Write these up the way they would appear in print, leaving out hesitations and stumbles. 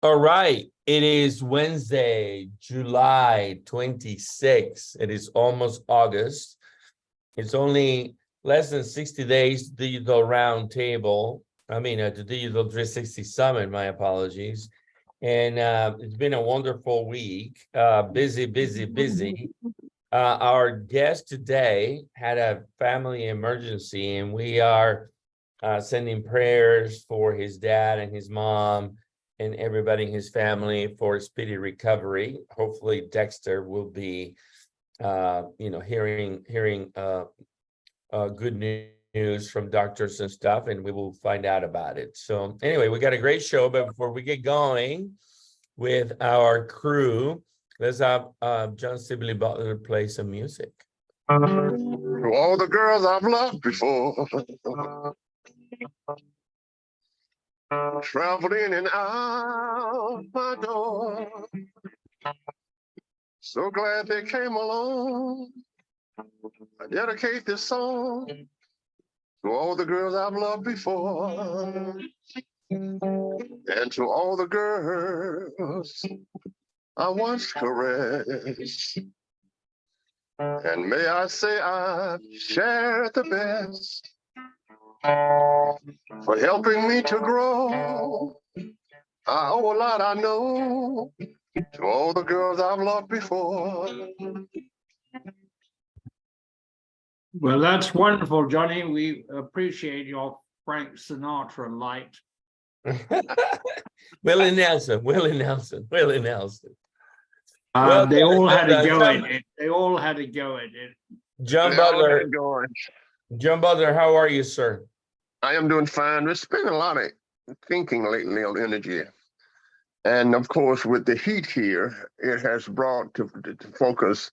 All right, it is Wednesday, July 26th. It is almost August. It's only less than 60 days to the digital roundtable. The digital 360 summit, my apologies. And it's been a wonderful week. Busy. Our guest today had a family emergency, and we are sending prayers for his dad and his mom and everybody in his family for speedy recovery. Hopefully Dexter will be hearing good news from doctors and stuff, and we will find out about it. So anyway, we got a great show, but before we get going with our crew, let's have John Sibley Butler play some music. To all the girls I've loved before, traveled in and out my door. So glad they came along. I dedicate this song to all the girls I've loved before, and to all the girls I once caressed. And may I say I've shared the best for helping me to grow. I owe a lot, I know, to all the girls I've loved before. Well, that's wonderful, Johnny. We appreciate your Frank Sinatra light. Willie Nelson. They all had a go at it. They all had a go at it. John Butler. John Butler, how are you, sir? I am doing fine. There's been a lot of thinking lately on energy. And of course, with the heat here, it has brought to focus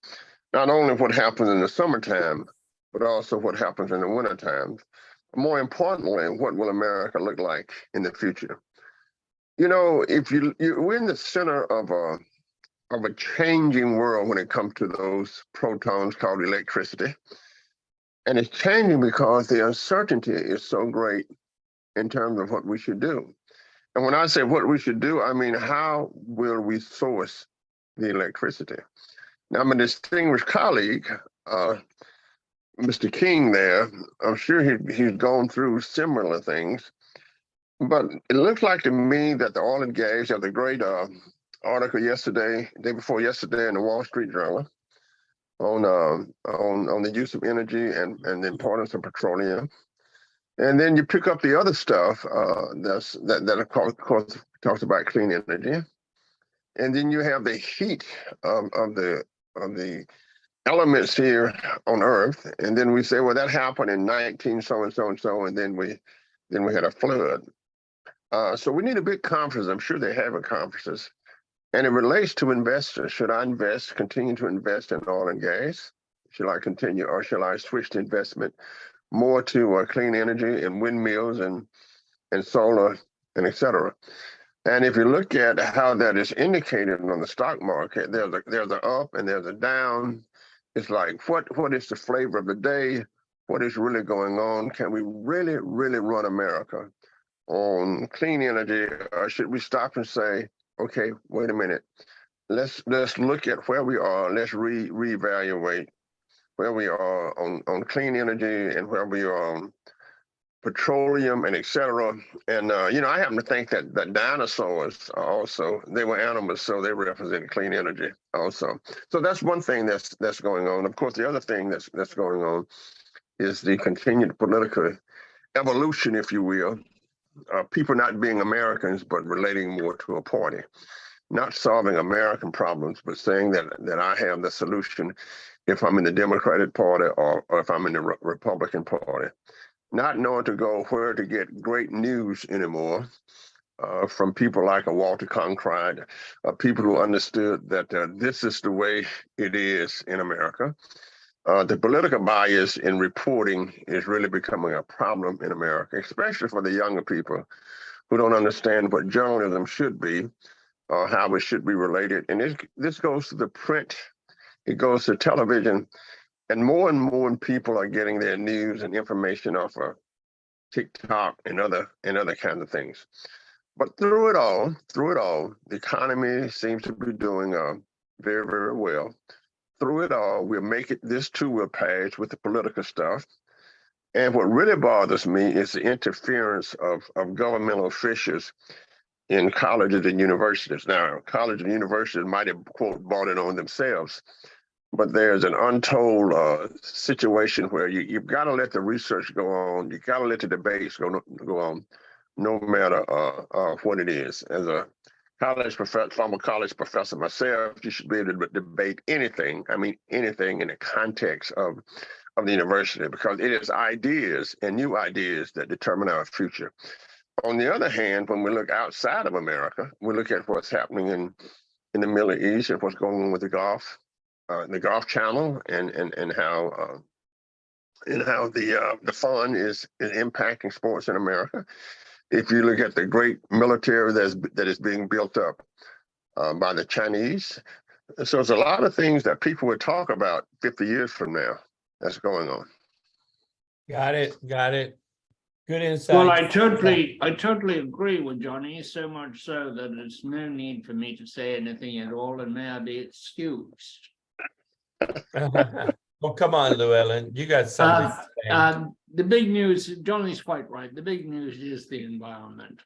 not only what happens in the summertime, but also what happens in the wintertime. More importantly, what will America look like in the future? You know, if we're in the center of a changing world when it comes to those protons called electricity. And it's changing because the uncertainty is so great in terms of what we should do. And when I say what we should do, I mean, how will we source the electricity? Now, my distinguished colleague, Mr. King there, I'm sure he's gone through similar things, but it looks like to me that the oil and gas have the great article day before yesterday in the Wall Street Journal on the use of energy and the importance of petroleum. And then you pick up the other stuff that of course talks about clean energy. And then you have the heat of the elements here on Earth. And then we say, well, that happened in 19 so and so, and then we had a flood. So we need a big conference. I'm sure they have conferences. And it relates to investors. Should I continue to invest in oil and gas? Should I continue, or shall I switch the investment more to clean energy and windmills and solar and et cetera? And if you look at how that is indicated on the stock market, there's an up and there's a down. It's like, what is the flavor of the day? What is really going on? Can we really run America on clean energy? Or should we stop and say, okay, wait a minute. Let's look at where we are. Let's reevaluate where we are on clean energy and where we are on petroleum and et cetera. And I happen to think that dinosaurs are also, they were animals, so they represent clean energy also. So that's one thing that's going on. Of course, the other thing that's going on is the continued political evolution, if you will. People not being Americans, but relating more to a party, not solving American problems, but saying that I have the solution if I'm in the Democratic Party or if I'm in the Republican Party. Not knowing to go where to get great news anymore from people like a Walter Cronkite, people who understood that this is the way it is in America. The political bias in reporting is really becoming a problem in America, especially for the younger people who don't understand what journalism should be or how it should be related. And this goes to the print, it goes to television, and more people are getting their news and information off of TikTok, and other kinds of things. But through it all, the economy seems to be doing very, very well. Through it all, we'll make it. This too will pass with the political stuff. And what really bothers me is the interference of governmental officials in colleges and universities. Now, colleges and universities might have, quote, bought it on themselves, but there's an untold situation where you've got to let the research go on. You got to let the debates go on, no matter what it is. As a former college professor myself, you should be able to debate anything. I mean, anything in the context of the university, because it is ideas and new ideas that determine our future. On the other hand, when we look outside of America, we look at what's happening in the Middle East and what's going on with the Gulf Channel, and how the fun is impacting sports in America. If you look at the great military that is being built up by the Chinese, so there's a lot of things that people would talk about 50 years from now that's going on. Got it. Good insight. Well, I totally agree with Johnny, so much so that there's no need for me to say anything at all, and may I be excused. Well, come on, Llewellyn, you got something to say. The big news, Johnny's quite right, the big news is the environment.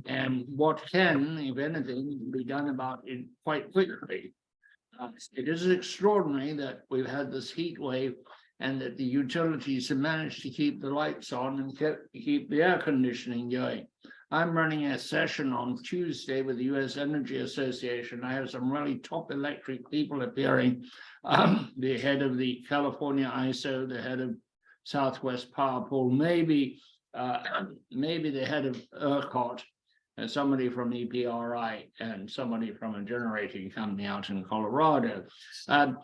And what can, if anything, be done about it quite quickly. It is extraordinary that we've had this heat wave and that the utilities have managed to keep the lights on and keep the air conditioning going. I'm running a session on Tuesday with the U.S. Energy Association. I have some really top electric people appearing. The head of the California ISO, the head of Southwest Power Pool, maybe the head of ERCOT, and somebody from EPRI, and somebody from a generating company out in Colorado. And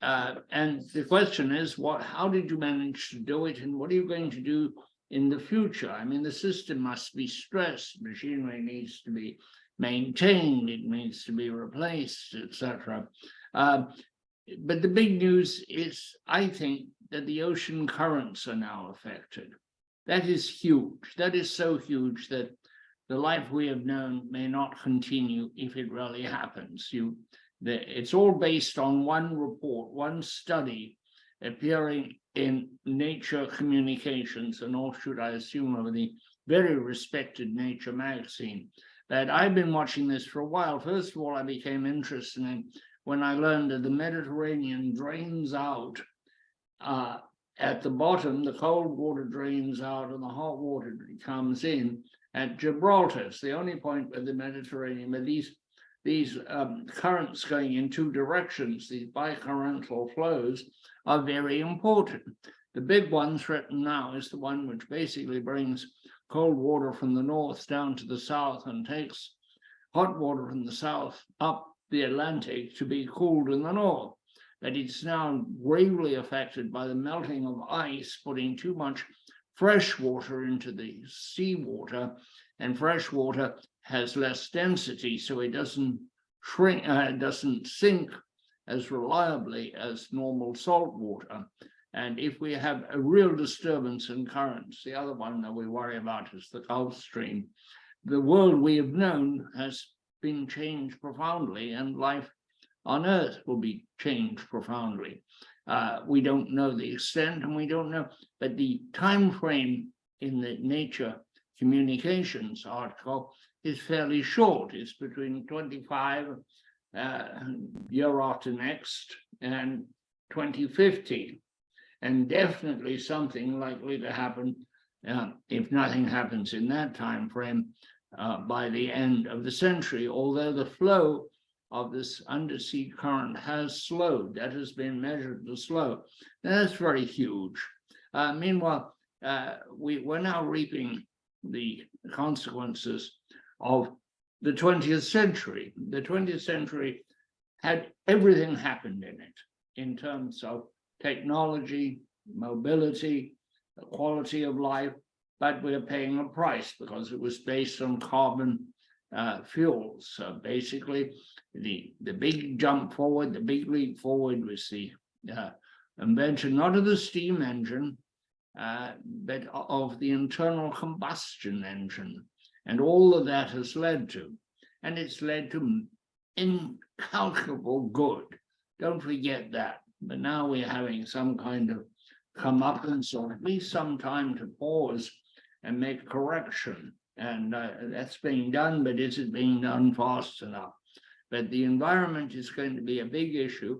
the question is, how did you manage to do it, and what are you going to do in the future? I mean, the system must be stressed, machinery needs to be maintained, it needs to be replaced, etc. But the big news is, I think, that the ocean currents are now affected. That is huge. That is so huge that the life we have known may not continue if it really happens. It's all based on one report, one study appearing in Nature Communications, and all should, I assume, of the very respected Nature magazine. That I've been watching this for a while. First of all, I became interested in it when I learned that the Mediterranean drains out at the bottom, the cold water drains out and the hot water comes in at Gibraltar. It's the only point where the Mediterranean, but these currents going in two directions, these bicurrental flows, are very important. The big one threatened now is the one which basically brings cold water from the north down to the south and takes hot water from the south up the Atlantic to be cooled in the north. But it's now gravely affected by the melting of ice, putting too much fresh water into the seawater, and fresh water has less density, so it doesn't shrink, doesn't sink as reliably as normal salt water. And if we have a real disturbance in currents, the other one that we worry about is the Gulf Stream. The world we have known has been changed profoundly, and life on Earth will be changed profoundly. We don't know the extent, and we don't know, but the time frame in the Nature Communications article is fairly short. It's between 25 year after next and 2050, and definitely something likely to happen if nothing happens in that time frame by the end of the century, although the flow of this undersea current has slowed. That has been measured to slow. That's very huge. Meanwhile, we're now reaping the consequences of the 20th century. The 20th century had everything happened in it in terms of technology, mobility, the quality of life, but we're paying a price because it was based on carbon fuels. So basically, the big jump forward, the big leap forward was the invention, not of the steam engine, but of the internal combustion engine. And all of that has led to, and it's led to incalculable good. Don't forget that. But now we're having some kind of comeuppance, or at least some time to pause and make correction. And that's being done, but is it being done fast enough? But the environment is going to be a big issue.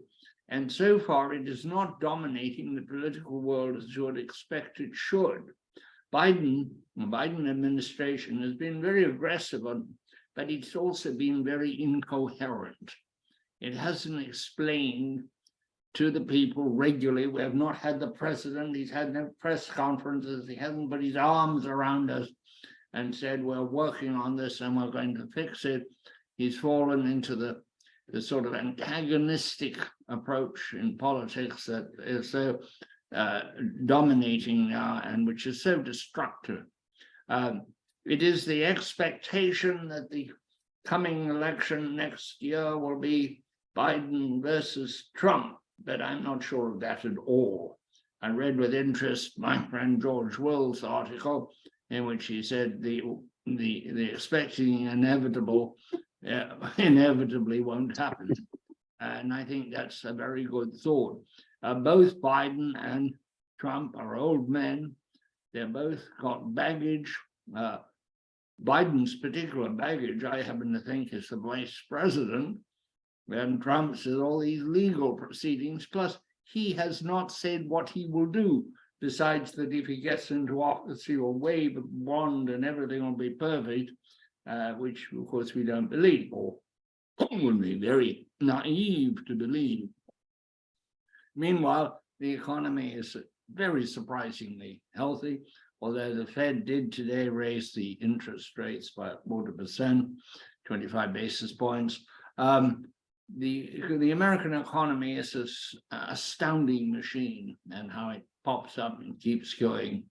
And so far, it is not dominating the political world as you would expect it should. The Biden administration has been very aggressive on, but it's also been very incoherent. It hasn't explained to the people regularly. We have not had the president. He's had no press conferences. He hasn't put his arms around us and said, we're working on this and we're going to fix it. He's fallen into the sort of antagonistic approach in politics that is so dominating now and which is so destructive. It is the expectation that the coming election next year will be Biden versus Trump, but I'm not sure of that at all. I read with interest my friend George Will's article in which he said the expecting inevitable inevitably won't happen. And I think that's a very good thought. Both Biden and Trump are old men. They've both got baggage. Biden's particular baggage, I happen to think, is the vice president. And Trump's is all these legal proceedings. Plus, he has not said what he will do, besides that if he gets into office, he will wave a wand and everything will be perfect, which, of course, we don't believe, or would be very naive to believe. Meanwhile, the economy is very surprisingly healthy, although the Fed did today raise the interest rates by 0.25%, 25 basis points. The American economy is an astounding machine, and how it pops up and keeps going.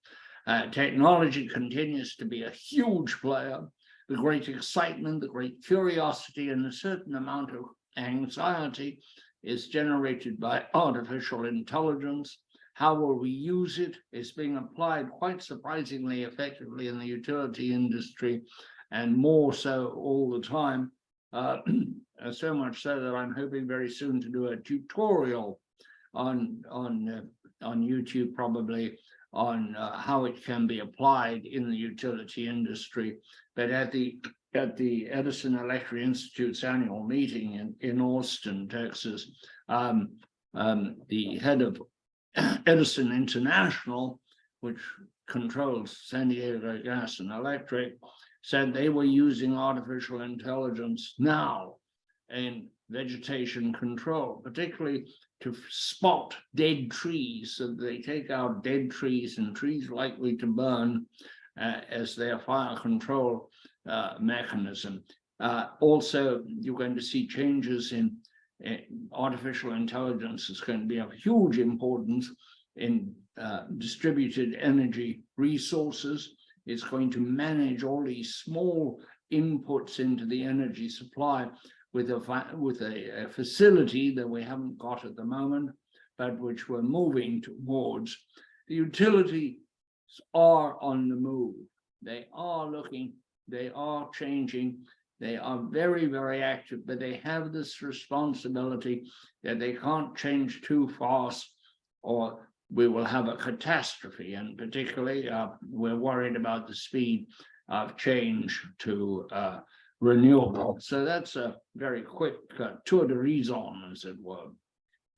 Technology continues to be a huge player. The great excitement, the great curiosity, and a certain amount of anxiety is generated by artificial intelligence. How will we use it? It's being applied quite surprisingly effectively in the utility industry, and more so all the time. So much so that I'm hoping very soon to do a tutorial on YouTube, probably, on how it can be applied in the utility industry. But at the Edison Electric Institute's annual meeting in Austin, Texas, the head of Edison International, which controls San Diego Gas and Electric, said they were using artificial intelligence now in vegetation control, particularly to spot dead trees. So they take out dead trees and trees likely to burn as their fire control mechanism. Also, you're going to see changes in artificial intelligence. Is going to be of huge importance in distributed energy resources. It's going to manage all these small inputs into the energy supply with a facility that we haven't got at the moment, but which we're moving towards. The utilities are on the move. They are looking, they are changing, they are very, very active, but they have this responsibility that they can't change too fast or we will have a catastrophe. And particularly, we're worried about the speed of change to renewable. So that's a very quick tour de raison, as it were.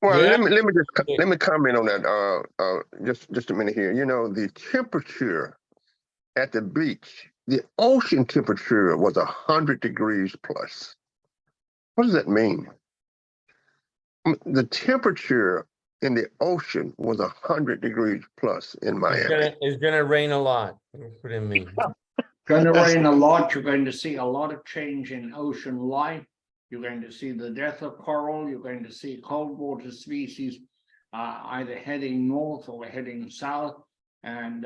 Well, Yeah. let me comment on that just a minute here. You know, the temperature at the beach, the ocean temperature was 100 degrees plus. What does that mean? The temperature in the ocean was 100 degrees plus in Miami. It's gonna rain a lot. That's what it means. Going to rain a lot. You're going to see a lot of change in ocean life. You're going to see the death of coral. You're going to see cold water species either heading north or heading south. And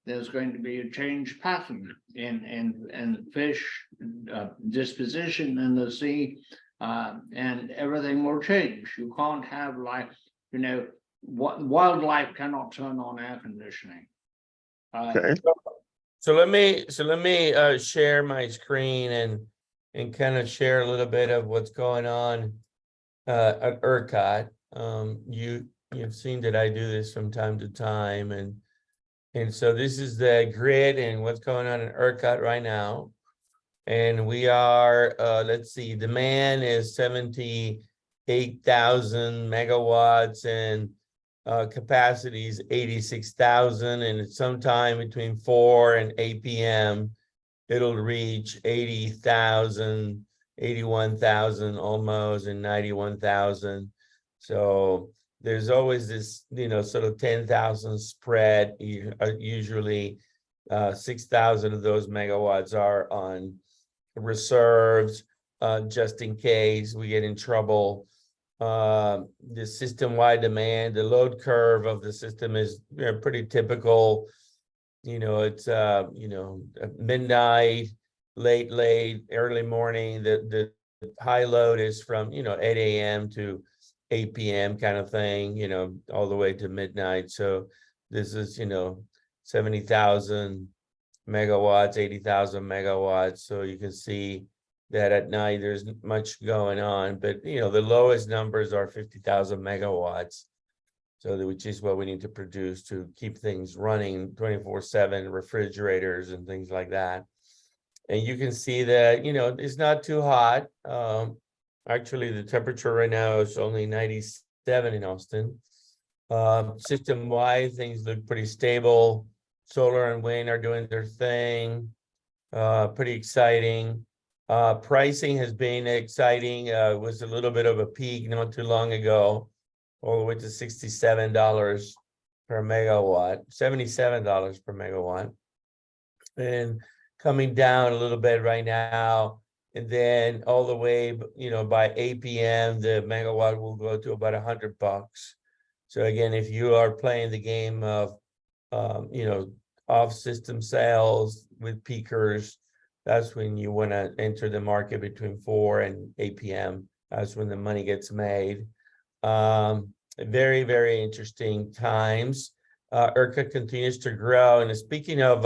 there's going to be a change pattern in fish disposition in the sea, and everything will change. You can't have, like, you know, wildlife cannot turn on air conditioning. Okay. So let me share my screen and kind of share a little bit of what's going on at ERCOT. You've seen that I do this from time to time, and so this is the grid and what's going on in ERCOT right now. And we are, let's see, demand is 78,000 megawatts and capacity is 86,000, and it's sometime between 4 and 8 p.m. it'll reach 80,000, 81,000 almost, and 91,000. So there's always this, sort of 10,000 spread. Usually 6,000 of those megawatts are on reserves, just in case we get in trouble. The system-wide demand, the load curve of the system is pretty typical. It's midnight, late, early morning. The high load is from 8 a.m. to 8 p.m. kind of thing, all the way to midnight. So this is 70,000 megawatts, 80,000 megawatts. So you can see that at night there's much going on, but the lowest numbers are 50,000 megawatts. So which is what we need to produce to keep things running 24/7, refrigerators and things like that. And you can see that, it's not too hot. Actually, the temperature right now is only 97 in Austin. System-wide, things look pretty stable. Solar and wind are doing their thing. Pretty exciting. Pricing has been exciting. It was a little bit of a peak not too long ago, all the way to $67 per megawatt, $77 per megawatt, and coming down a little bit right now. And then all the way, by 8 p.m., the megawatt will go to about $100. So again, if you are playing the game of, off system sales with peakers, that's when you want to enter the market between 4 and 8 p.m. That's when the money gets made. Very, very interesting times. ERCOT continues to grow. And speaking of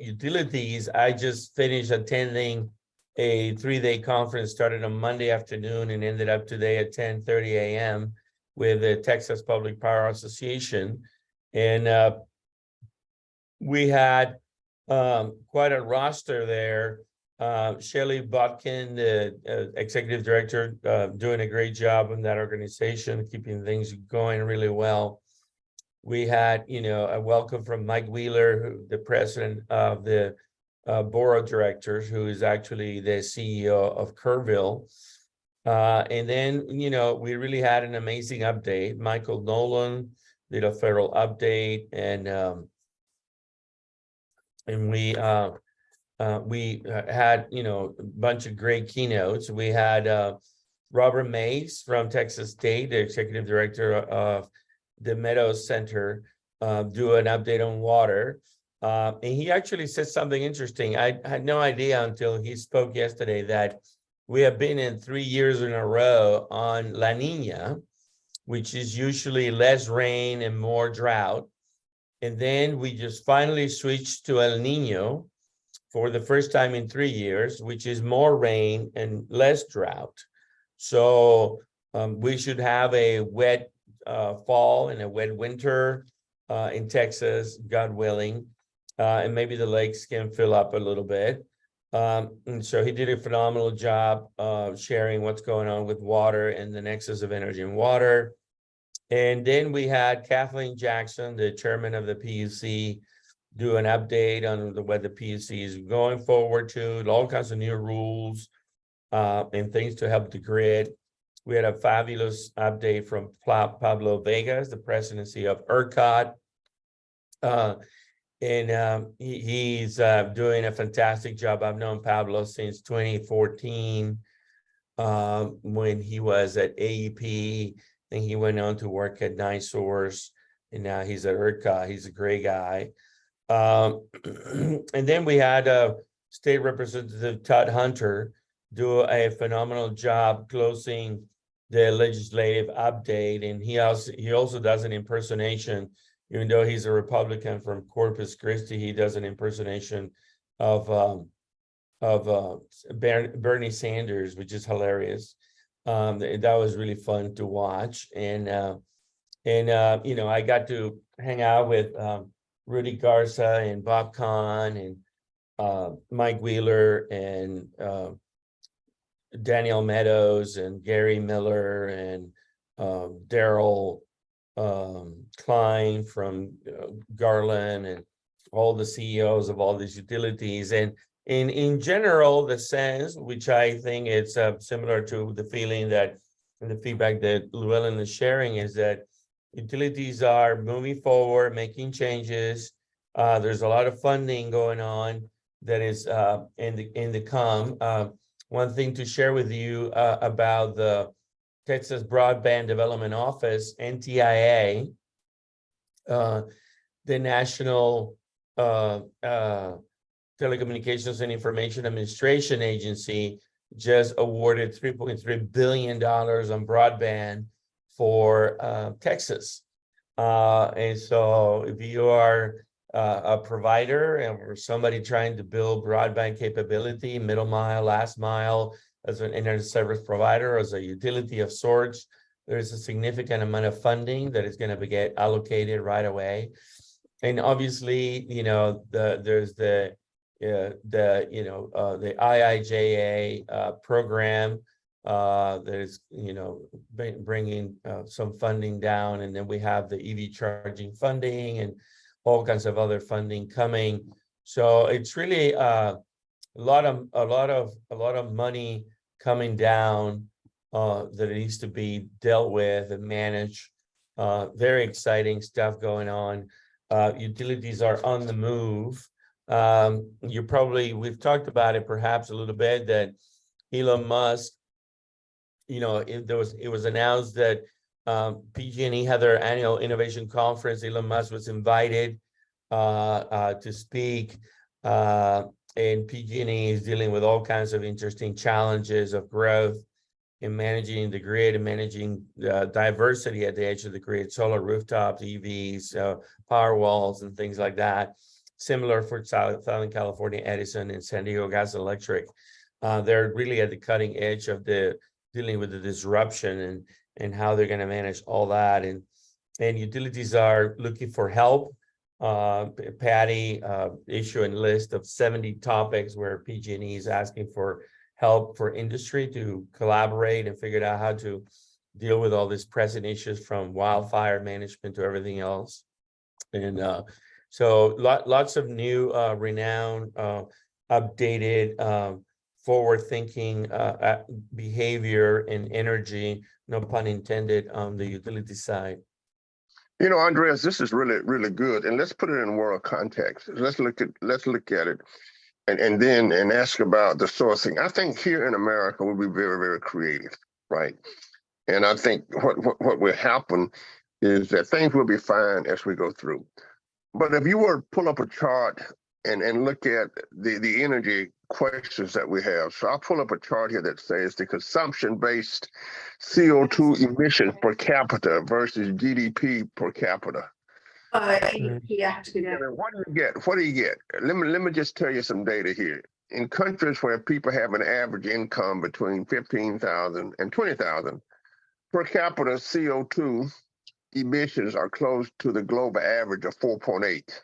utilities, I just finished attending a 3-day conference, started on Monday afternoon and ended up today at 10:30 a.m. with the Texas Public Power Association. And we had quite a roster there. Shelley Botkin, the executive director, doing a great job in that organization, keeping things going really well. We had, a welcome from Mike Wheeler, the president of the board of directors, who is actually the CEO of Carvallo. And then, we really had an amazing update. Michael Nolan did a federal update, and we had, a bunch of great keynotes. We had Robert Mays from Texas State, the executive director of the Meadows Center, do an update on water. And he actually said something interesting. I had no idea until he spoke yesterday that we have been in 3 years in a row on La Nina, which is usually less rain and more drought. And then we just finally switched to El Nino for the first time in 3 years, which is more rain and less drought. So we should have a wet fall and a wet winter in Texas, God willing. And maybe the lakes can fill up a little bit. And so he did a phenomenal job sharing what's going on with water and the nexus of energy and water. And then we had Kathleen Jackson, the chairman of the PUC, do an update on what the PUC is going forward to, all kinds of new rules and things to help the grid. We had a fabulous update from Pablo Vegas, the presidency of ERCOT. And he's doing a fantastic job. I've known Pablo since 2014 when he was at AEP, and he went on to work at NiSource, and now he's at ERCOT. He's a great guy. And then we had State Representative Todd Hunter, do a phenomenal job closing the legislative update. And he also does an impersonation, even though he's a Republican from Corpus Christi, he does an impersonation of Bernie Sanders, which is hilarious. That was really fun to watch. And you know, I got to hang out with Rudy Garza and Bob Kahn and Mike Wheeler and Danielle Meadows and Gary Miller and Daryl Klein from Garland and all the CEOs of all these utilities. And in general, the sense, which I think it's similar to the feeling that and the feedback that Llewellyn is sharing, is that utilities are moving forward, making changes. There's a lot of funding going on that is in the come. One thing to share with you about the Texas Broadband Development Office, NTIA, the National Telecommunications and Information Administration Agency, just awarded $3.3 billion on broadband for Texas. And so if you are a provider or somebody trying to build broadband capability, middle mile, last mile, as an internet service provider, as a utility of sorts, there's a significant amount of funding that is going to get allocated right away. And obviously, you know, there's the IIJA program that is, you know, bringing some funding down, and then we have the EV charging funding and all kinds of other funding coming. So it's really a lot of money coming down that needs to be dealt with and managed. Very exciting stuff going on. Utilities are on the move. We've talked about it perhaps a little bit, that Elon Musk, you know, it was announced that PG&E had their annual innovation conference. Elon Musk was invited to speak, and PG&E is dealing with all kinds of interesting challenges of growth in managing the grid and managing diversity at the edge of the grid, solar rooftops, EVs, power walls, and things like that. Similar for Southern California Edison and San Diego Gas and Electric. They're really at the cutting edge of dealing with the disruption and how they're going to manage all that. And utilities are looking for help. Patty issued a list of 70 topics where PG&E is asking for help for industry to collaborate and figure out how to deal with all these pressing issues, from wildfire management to everything else. And so lots of new, renowned, updated, forward-thinking behavior and energy, no pun intended, on the utility side. You know, Andres, this is really, really good. And let's put it in world context. Let's look at it and then ask about the sourcing. I think here in America, we'll be very, very creative, right? And I think what will happen is that things will be fine as we go through. But if you were to pull up a chart and look at the energy questions that we have. So I'll pull up a chart here that says the consumption-based CO2 emissions per capita versus GDP per capita. What do you get? Let me just tell you some data here. In countries where people have an average income between 15,000 and 20,000, per capita CO2 emissions are close to the global average of 4.8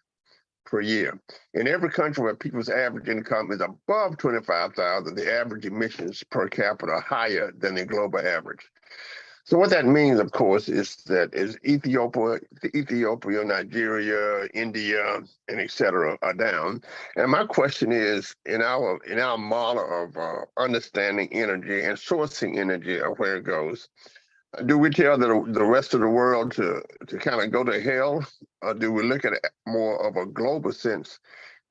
per year. In every country where people's average income is above 25,000, the average emissions per capita are higher than the global average. So what that means, of course, is that Ethiopia, Nigeria, India, and et cetera are down. And my question is, in our model of understanding energy and sourcing energy, or where it goes, do we tell the rest of the world to kind of go to hell, or do we look at it more of a global sense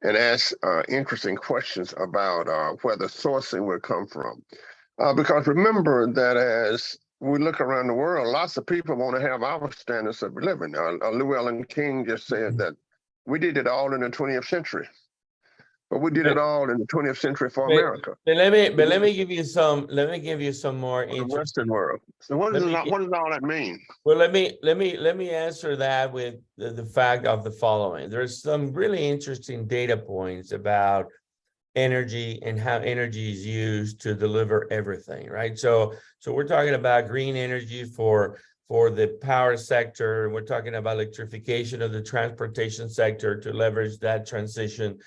and ask interesting questions about where the sourcing will come from? Because remember that as we look around the world, lots of people want to have our standards of living. Llewellyn King just said that we did it all in the 20th century. But we did it all in the 20th century for But- America, But let me give you some more for the interesting. Western world. So what does all that mean? Well, let me answer that with the fact of the following. There's some really interesting data points about energy and how energy is used to deliver everything, right? So we're talking about green energy for the power sector. We're talking about electrification of the transportation sector to leverage that transition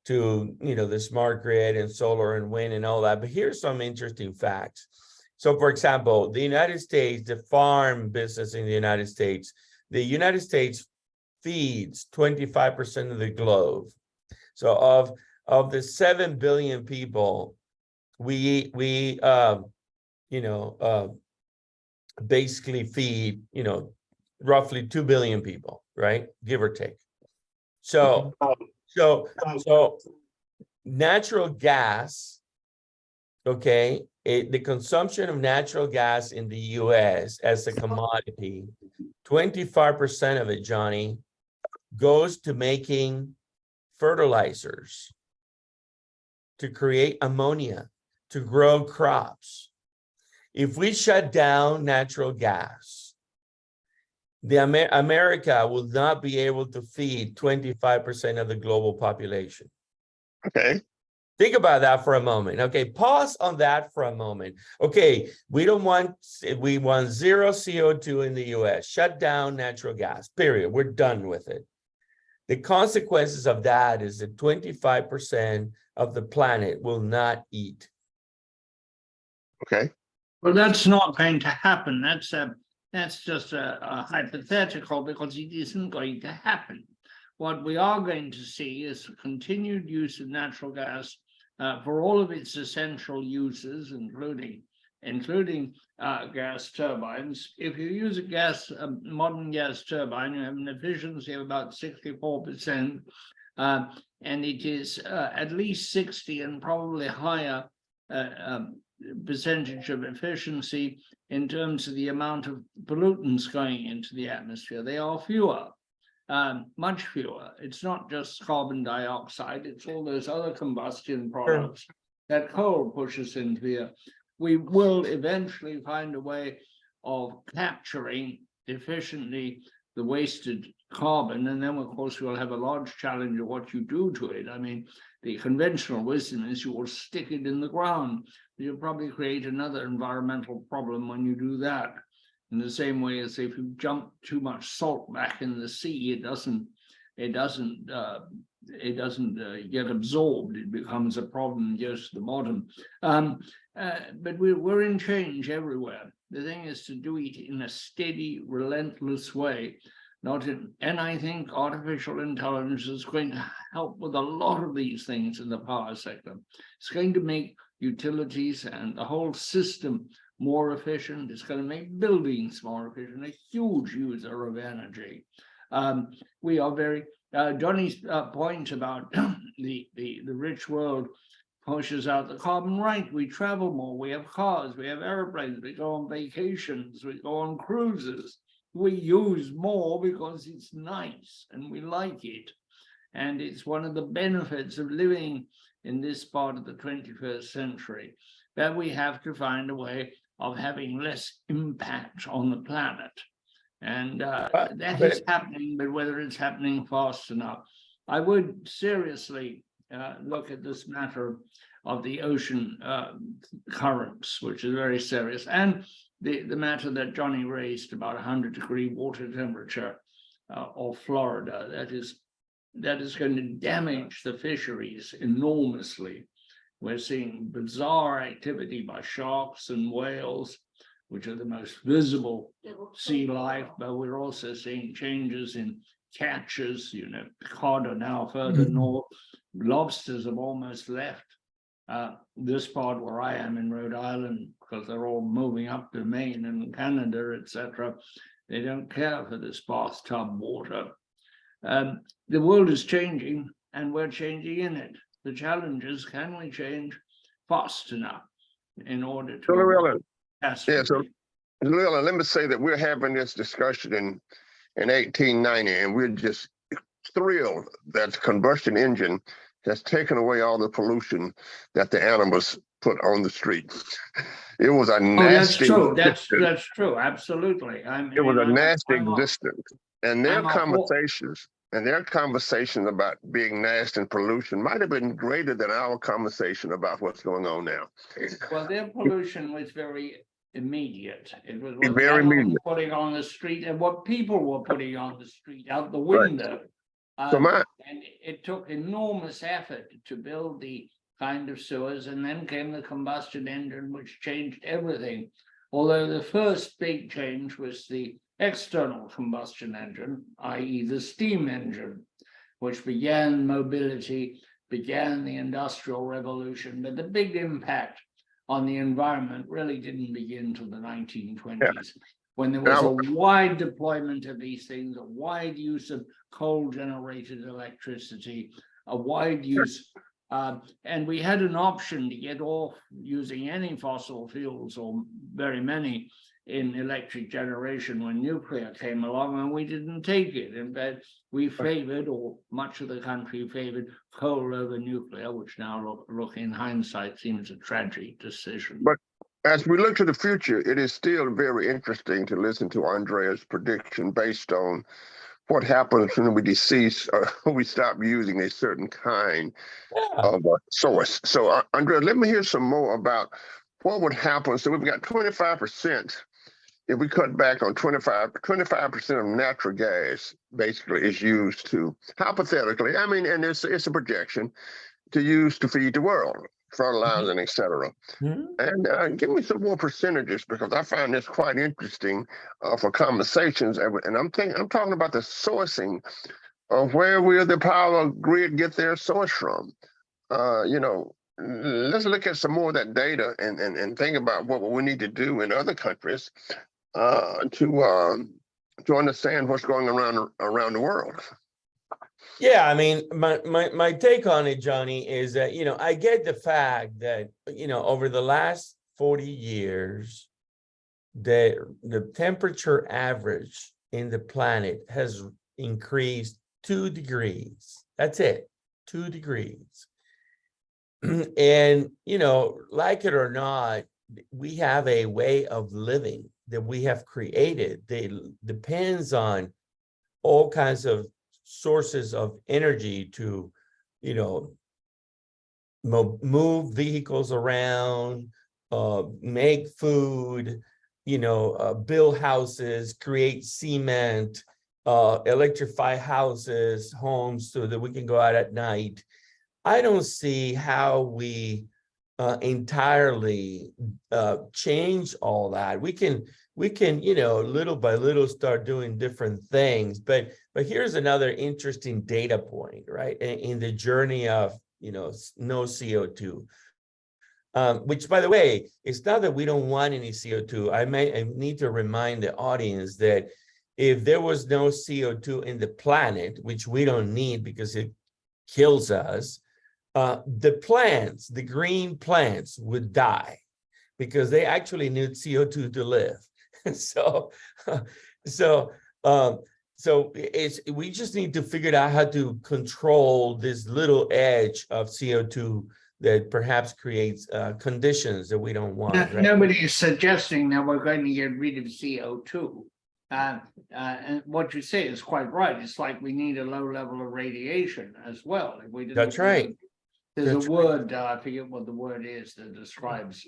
to, you know, the smart grid and solar and wind and all that. But here's some interesting facts. So for example, the United States, the farm business in the United States feeds 25% of the globe. So of the 7 billion people, we basically feed, roughly 2 billion people, right? Give or take. So natural gas, okay, the consumption of natural gas in the US as a commodity, 25% of it, Johnny, goes to making fertilizers, to create ammonia, to grow crops. If we shut down natural gas, America will not be able to feed 25% of the global population. Okay. Think about that for a moment. Okay, pause on that for a moment. Okay, we want zero CO2 in the US. Shut down natural gas, period. We're done with it. The consequences of that is that 25% of the planet will not eat. Okay. Well, that's not going to happen. That's just a hypothetical, because it isn't going to happen. What we are going to see is continued use of natural gas for all of its essential uses, including gas turbines. If you use a modern gas turbine, you have an efficiency of about 64%, and it is at least 60 and probably higher percentage of efficiency in terms of the amount of pollutants going into the atmosphere. They are fewer, much fewer. It's not just carbon dioxide, it's all those other combustion products that coal pushes into the air. We will eventually find a way of capturing efficiently the wasted carbon, and then of course we'll have a large challenge of what you do to it. I mean, the conventional wisdom is you will stick it in the ground. You'll probably create another environmental problem when you do that. In the same way as if you dump too much salt back in the sea, it doesn't get absorbed. It becomes a problem just at the bottom. But we're in change everywhere. The thing is to do it in a steady, relentless way. And I think artificial intelligence is going to help with a lot of these things in the power sector. It's going to make utilities and the whole system more efficient. It's going to make buildings more efficient, a huge user of energy. We are very, Johnny's point about the rich world pushes out the carbon, right? We travel more, we have cars, we have airplanes, we go on vacations, we go on cruises. We use more because it's nice and we like it. And it's one of the benefits of living in this part of the 21st century, that we have to find a way of having less impact on the planet. And that is happening, but whether it's happening fast enough. I would seriously look at this matter of the ocean currents, which is very serious, and the matter that Johnny raised about 100-degree water temperature of Florida. That is going to damage the fisheries enormously. We're seeing bizarre activity by sharks and whales, which are the most visible sea life, but we're also seeing changes in catches. Cod are now further north. Lobsters have almost left this part where I am in Rhode Island, because they're all moving up to Maine and Canada, etc. They don't care for this bathtub water. The world is changing, and we're changing in it. The challenge is, can we change fast enough in order to... Llewellyn, let me say that we're having this discussion in 1890, and we're just thrilled that the combustion engine has taken away all the pollution that the animals put on the street. It was a Oh, that's nasty true. existence. That's true. Absolutely. I mean, It was a nasty I'm a- existence. And their I'm a- conversations about being nasty and pollution might have been greater than our conversation about what's going on now. well, their pollution was very immediate. It was what the Very animals immediate. were putting on the street and what people were putting on the street out the Right. window. So And it took enormous effort to build the kind of sewers, and then came the combustion engine, which changed everything. Although the first big change was the external combustion engine, i.e. the steam engine, which began mobility, began the Industrial Revolution, but the big impact on the environment really didn't begin till the 1920s. When there was a wide deployment of these things, a wide use of coal-generated electricity, a wide use, and we had an option to get off using any fossil fuels or very many in electric generation when nuclear came along, and we didn't take it. In fact, we favored, or much of the country favored, coal over nuclear, which now look in hindsight seems a tragic decision. But as we look to the future, it is still very interesting to listen to Andrea's prediction based on what happens when we decease or we stop using a certain kind of source. So, Andrea, let me hear some more about what would happen. So we've got 25%. If we cut back on 25% of natural gas, basically is used to, hypothetically, I mean, and it's a projection, to use to feed the world, fertilizer, and et cetera. And give me some more percentages, because I find this quite interesting for conversations. And I'm talking about the sourcing of where will the power grid get their source from. Let's look at some more of that data and think about what we need to do in other countries to understand what's going around the world. Yeah, I mean, my take on it, Johnny, is that, I get the fact that, over the last 40 years, the temperature average in the planet has increased 2 degrees. That's it, 2 degrees. And, like it or not, we have a way of living that we have created that depends on all kinds of sources of energy to, move vehicles around, make food, build houses, create cement, electrify houses, homes, so that we can go out at night. I don't see how we entirely change all that. We can, little by little start doing different things. But here's another interesting data point, right? In the journey of, no CO2, which, by the way, it's not that we don't want any CO2. I need to remind the audience that if there was no CO2 in the planet, which we don't need because it kills us, the green plants would die because they actually need CO2 to live. We just need to figure out how to control this little edge of CO2 that perhaps creates conditions that we don't want. Right? Nobody is suggesting that we're going to get rid of CO2. And what you say is quite right. It's like we need a low level of radiation as well. If we didn't, that's right. There's a word, I forget what the word is, that describes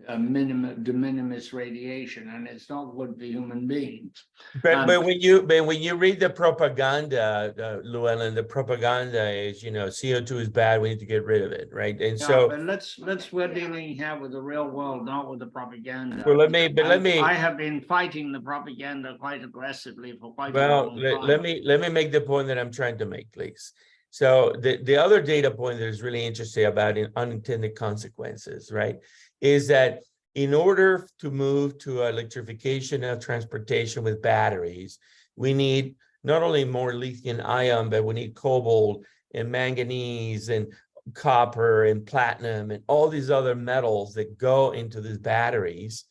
de minimis radiation, and it's not good for human beings. But when you read the propaganda, Llewellyn, the propaganda is, CO2 is bad, we need to get rid of it, right? And so, but we're dealing here with the real world, not with the propaganda. Well, let me. I have been fighting the propaganda quite aggressively for quite a long time. Let me make the point that I'm trying to make, please. So the other data point that is really interesting about unintended consequences, right, is that in order to move to electrification of transportation with batteries, we need not only more lithium ion, but we need cobalt and manganese and copper and platinum and all these other metals that go into these batteries.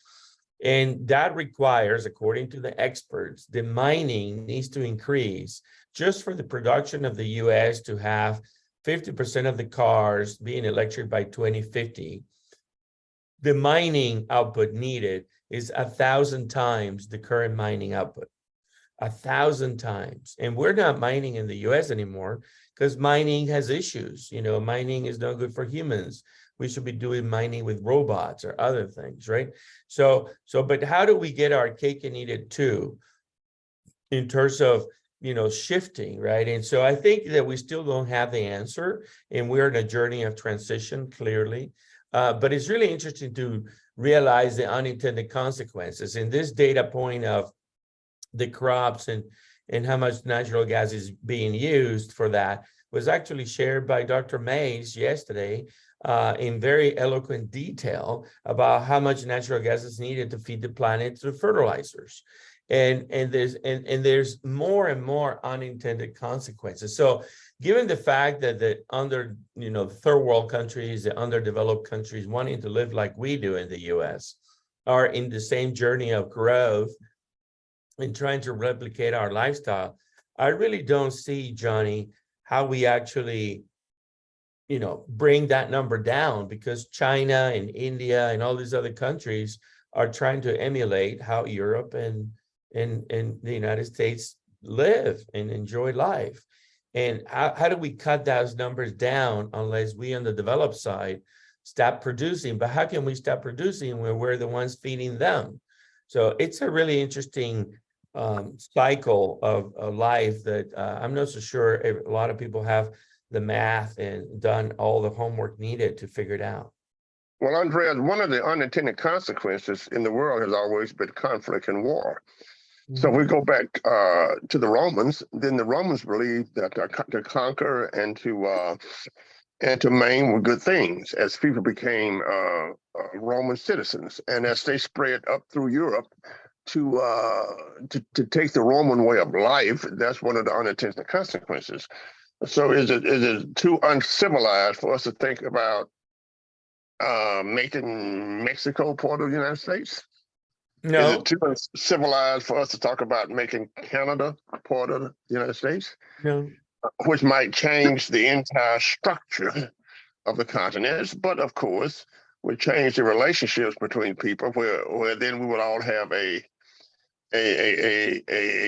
And that requires, according to the experts, the mining needs to increase just for the production of the US to have 50% of the cars being electric by 2050, the mining output needed is 1,000 times the current mining output. 1,000 times. And we're not mining in the US anymore because mining has issues. Mining is not good for humans. We should be doing mining with robots or other things, right? But how do we get our cake and eat it too, in terms of, shifting, right? And so I think that we still don't have the answer, and we're in a journey of transition, clearly. But it's really interesting to realize the unintended consequences. And this data point of the crops and how much natural gas is being used for that was actually shared by Dr. Mays yesterday in very eloquent detail about how much natural gas is needed to feed the planet through fertilizers. And there's more and more unintended consequences. So given the fact that the third world countries, the underdeveloped countries wanting to live like we do in the US are in the same journey of growth and trying to replicate our lifestyle, I really don't see, Johnny, how we actually, bring that number down, because China and India and all these other countries are trying to emulate how Europe and the United States live and enjoy life. And how do we cut those numbers down unless we on the developed side stop producing? But how can we stop producing when we're the ones feeding them? So it's a really interesting cycle of life that I'm not so sure a lot of people have the math and done all the homework needed to figure it out. Well, Andreas, one of the unintended consequences in the world has always been conflict and war. So if we go back to the Romans, then the Romans believed that to conquer and to maim were good things as people became Roman citizens. And as they spread up through Europe to take the Roman way of life, that's one of the unintended consequences. So is it too uncivilized for us to think about making Mexico part of the United States? No. Is it too civilized for us to talk about making Canada part of the United States? No. Which might change the entire structure of the continents, but of course would change the relationships between people, where then we would all have a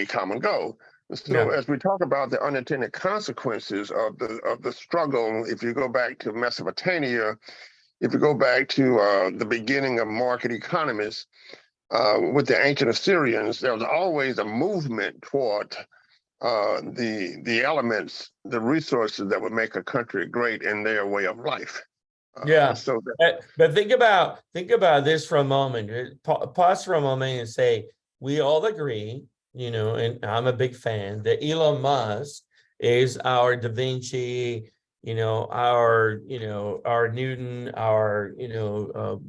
common goal. So as we talk about the unintended consequences of the struggle, if you go back to Mesopotamia, if you go back to the beginning of market economies, with the ancient Assyrians, there was always a movement toward the elements, the resources that would make a country great in their way of life. So but think about this for a moment. Pause for a moment and say, we all agree, and I'm a big fan, that Elon Musk is our Da Vinci, our Newton, our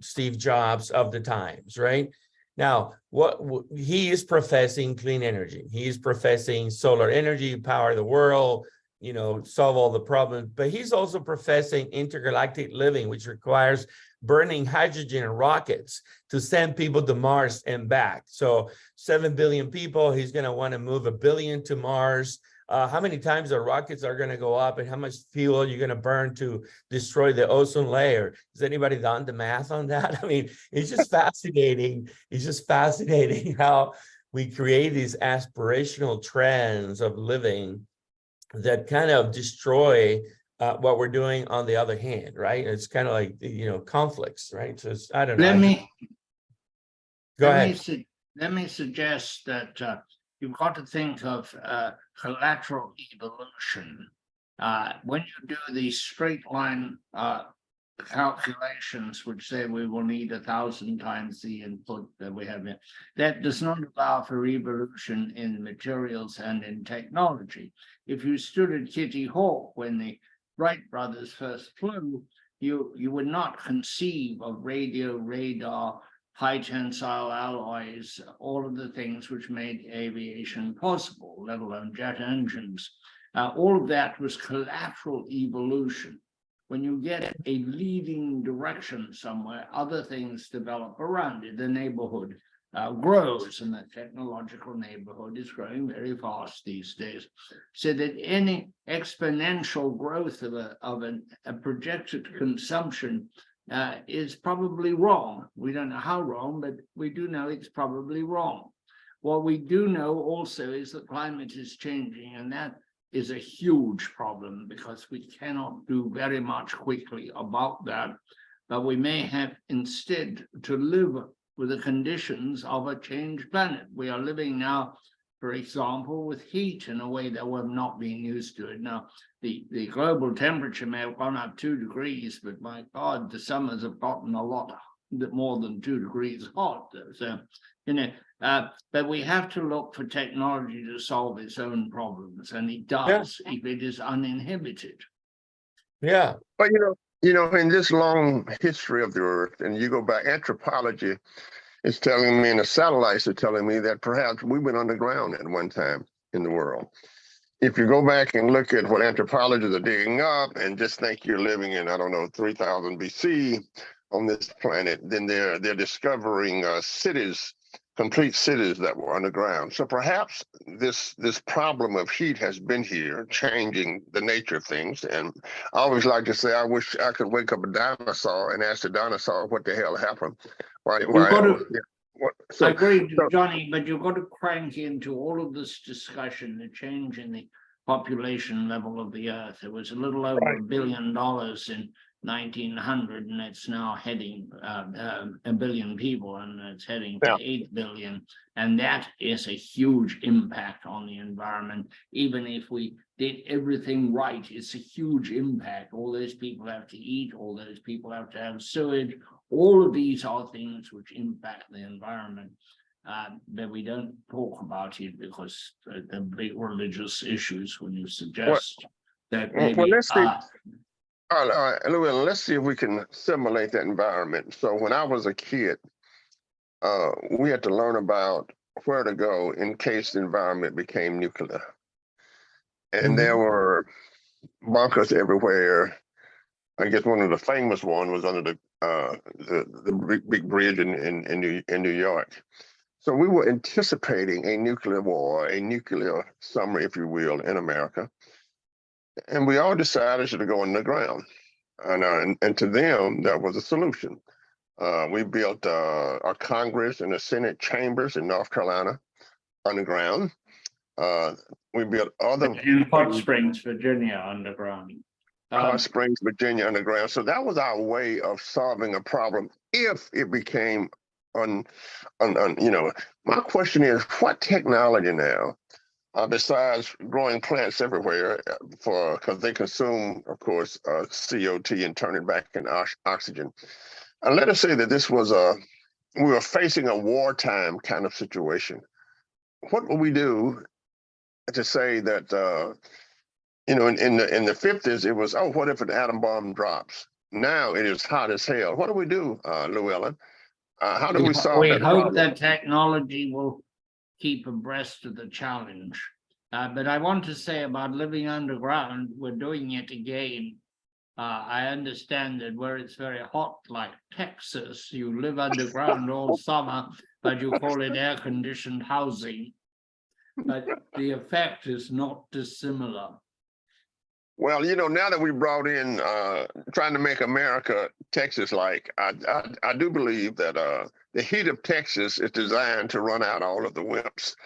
Steve Jobs of the times, right? Now, what he is professing clean energy. He is professing solar energy, power the world, solve all the problems. But he's also professing intergalactic living, which requires burning hydrogen and rockets to send people to Mars and back. So 7 billion people, he's going to want to move 1 billion to Mars. How many times the rockets are going to go up, and how much fuel you're going to burn to destroy the ozone layer? Has anybody done the math on that? I mean, it's just fascinating. It's just fascinating how we create these aspirational trends of living that kind of destroy what we're doing on the other hand, right? It's kind of like, conflicts, right? So I don't know. Go ahead. Let me suggest that you've got to think of collateral evolution. When you do these straight line calculations, which say we will need 1,000 times the input that we have here, that does not allow for evolution in materials and in technology. If you stood at Kitty Hawk when the Wright brothers first flew, you would not conceive of radio, radar, high tensile alloys, all of the things which made aviation possible, let alone jet engines. All of that was collateral evolution. When you get a leading direction somewhere, other things develop around it, the neighborhood. grows, and the technological neighborhood is growing very fast these days. So that any exponential growth of a projected consumption is probably wrong. We don't know how wrong, but we do know it's probably wrong. What we do know also is that climate is changing, and that is a huge problem because we cannot do very much quickly about that. But we may have instead to live with the conditions of a changed planet. We are living now, for example, with heat in a way that we've not been used to it. Now, the global temperature may have gone up 2 degrees, but my God, the summers have gotten a lot more than 2 degrees hot. So, but we have to look for technology to solve its own problems, and it does if it is uninhibited. Yeah. But in this long history of the Earth, and you go back, anthropology is telling me, and the satellites are telling me that perhaps we went underground at one time in the world. If you go back and look at what anthropologists are digging up and just think you're living in, 3000 BC on this planet, then they're discovering cities, complete cities that were underground. So perhaps this problem of heat has been here, changing the nature of things. And I always like to say, I wish I could wake up a dinosaur and ask the dinosaur what the hell happened. I agree, Johnny, but you've got to crank into all of this discussion, the change in the population level of the Earth. It was a little over $1 billion in 1900, and it's now heading 1 billion people, and it's heading to 8 billion. And that is a huge impact on the environment. Even if we did everything right, it's a huge impact. All those people have to eat, all those people have to have sewage. All of these are things which impact the environment, but we don't talk about it because the big religious issues when you suggest that maybe. Well, let's see. All right, Llewellyn, let's see if we can simulate that environment. So when I was a kid, we had to learn about where to go in case the environment became nuclear. And there were bunkers everywhere. I guess one of the famous ones was under the big bridge in New York. So we were anticipating a nuclear war, a nuclear summer, if you will, in America. And we all decided to go underground. And to them, that was a solution. We built a Congress and a Senate chambers in North Carolina underground. We built other— in Hot Springs, Virginia, underground. Hot Springs, Virginia underground. So that was our way of solving a problem if it became my question is, what technology now, besides growing plants everywhere because they consume, of course, CO2 and turn it back into oxygen. And let us say that this was we were facing a wartime kind of situation. What would we do to say that, in the 50s, it was, what if an atom bomb drops? Now it is hot as hell. What do we do, Llewellyn? How do we solve that problem? We hope that technology will keep abreast of the challenge. But I want to say about living underground, we're doing it again. I understand that where it's very hot, like Texas, you live underground all summer, but you call it air-conditioned housing. But the effect is not dissimilar. Well, now that we brought in trying to make America Texas-like, I do believe that the heat of Texas is designed to run out all of the wimps,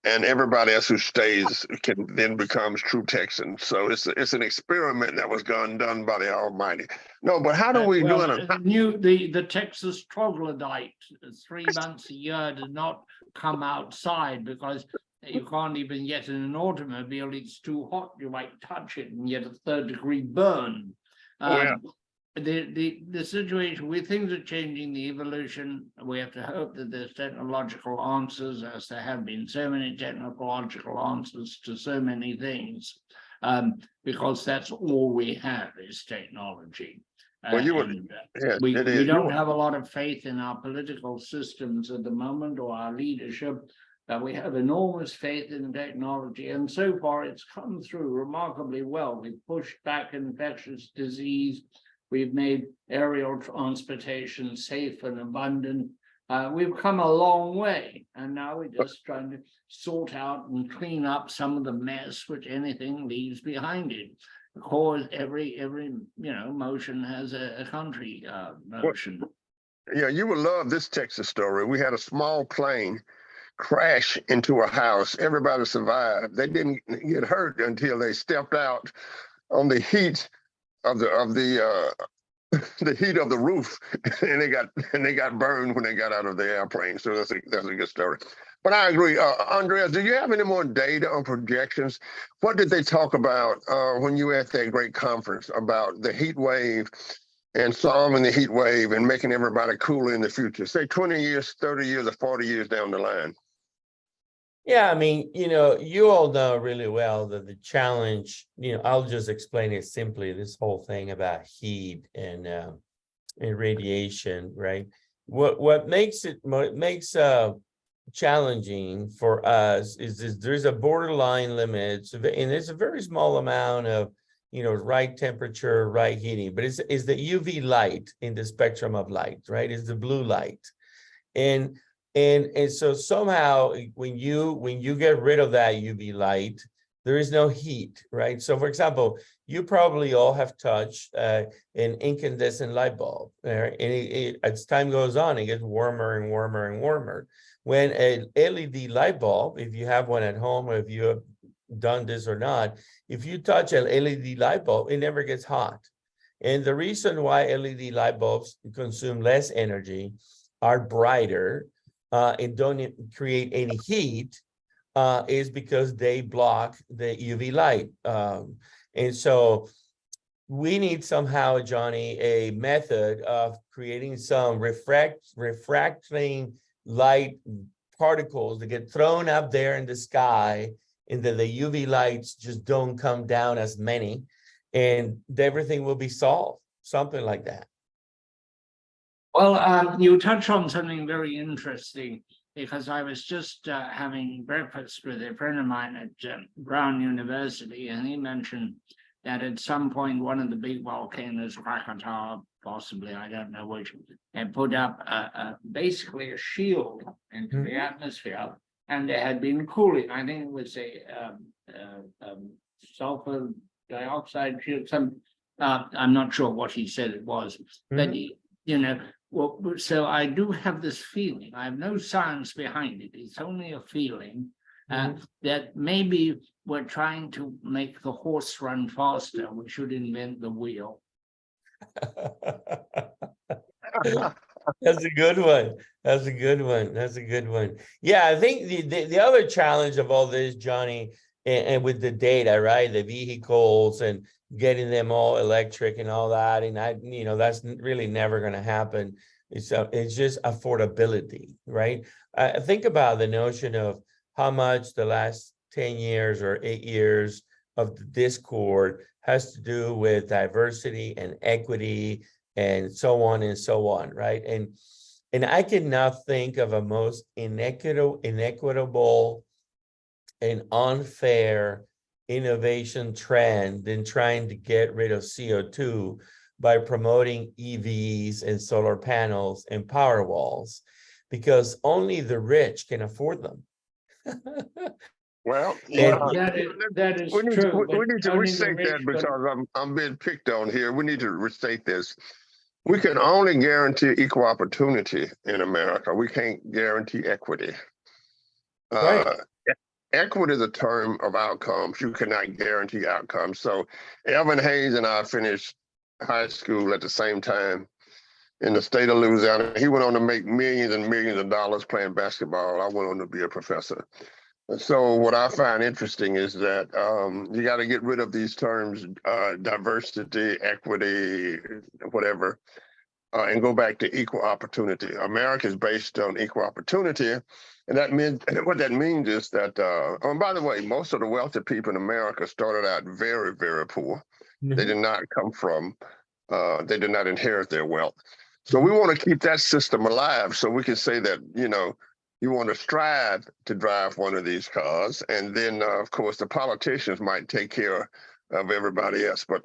and everybody else who stays can then becomes true Texans. So it's an experiment that was done by the Almighty. No, but how do we do it? The Texas troglodyte 3 months a year does not come outside because you can't even get in an automobile. It's too hot. You might touch it and get a 3rd-degree burn. The situation where things are changing, the evolution, we have to hope that there's technological answers, as there have been so many technological answers to so many things, because that's all we have is technology. We don't have a lot of faith in our political systems at the moment or our leadership. We have enormous faith in technology, and so far it's come through remarkably well. We've pushed back infectious disease. We've made aerial transportation safe and abundant. We've come a long way, and now we're just trying to sort out and clean up some of the mess which anything leaves behind it. Of course, every motion has a country motion. Yeah, you would love this Texas story. We had a small plane crash into a house. Everybody survived. They didn't get hurt until they stepped out on the heat of the the heat of the roof, and they got burned when they got out of the airplane. So that's a good story. But I agree, Andrea. Do you have any more data on projections? What did they talk about when you were at that great conference about the heat wave and solving the heat wave and making everybody cooler in the future? Say 20 years, 30 years, or 40 years down the line. Yeah, I mean, you all know really well that the challenge, I'll just explain it simply, this whole thing about heat and radiation, right? What makes challenging for us is there's a borderline limit, and it's a very small amount of, right temperature, right heating, but it's the UV light in the spectrum of light, right? It's the blue light. And so somehow when you get rid of that UV light, there is no heat, right? So for example, you probably all have touched an incandescent light bulb, and as time goes on, it gets warmer and warmer and warmer. When an LED light bulb, if you have one at home, or if you have done this or not, if you touch an LED light bulb, it never gets hot. And the reason why LED light bulbs consume less energy, are brighter, and don't create any heat, is because they block the UV light. And so we need somehow, Johnny, a method of creating some refracting light particles that get thrown up there in the sky, and that the UV lights just don't come down as many, and everything will be solved, something like that. Well, you touch on something very interesting, because I was just having breakfast with a friend of mine at Brown University, and he mentioned that at some point one of the big volcanoes, Krakatoa, possibly, I don't know which, had put up basically a shield into the atmosphere, and there had been cooling. I think it was a sulfur dioxide shield. I'm not sure what he said it was, but well, so I do have this feeling. I have no science behind it. It's only a feeling that maybe we're trying to make the horse run faster. We should invent the wheel. That's a good one. That's a good one. That's a good one. Yeah, I think the other challenge of all this, Johnny, and with the data, right? The vehicles and getting them all electric and all that, and that's really never going to happen. It's just affordability, right? Think about the notion of how much the last 10 years or 8 years of the Discord has to do with diversity and equity and so on, right? And I cannot think of a most inequitable and unfair innovation trend than trying to get rid of CO2 by promoting EVs and solar panels and power walls, because only the rich can afford them. Well, that is true. We need to restate that, because I'm being picked on here. We need to restate this. We can only guarantee equal opportunity in America. We can't guarantee equity. Right. Equity is a term of outcomes. You cannot guarantee outcomes. So Evan Hayes and I finished high school at the same time in the state of Louisiana. He went on to make millions and millions of dollars playing basketball. I went on to be a professor. So what I find interesting is that you got to get rid of these terms, diversity, equity, whatever, and go back to equal opportunity. America is based on equal opportunity. And that means, what that means is that, and by the way, most of the wealthy people in America started out very, very poor. They did not come from, they did not inherit their wealth. So we want to keep that system alive, so we can say that, you want to strive to drive one of these cars. And then, of course, the politicians might take care of everybody else. But,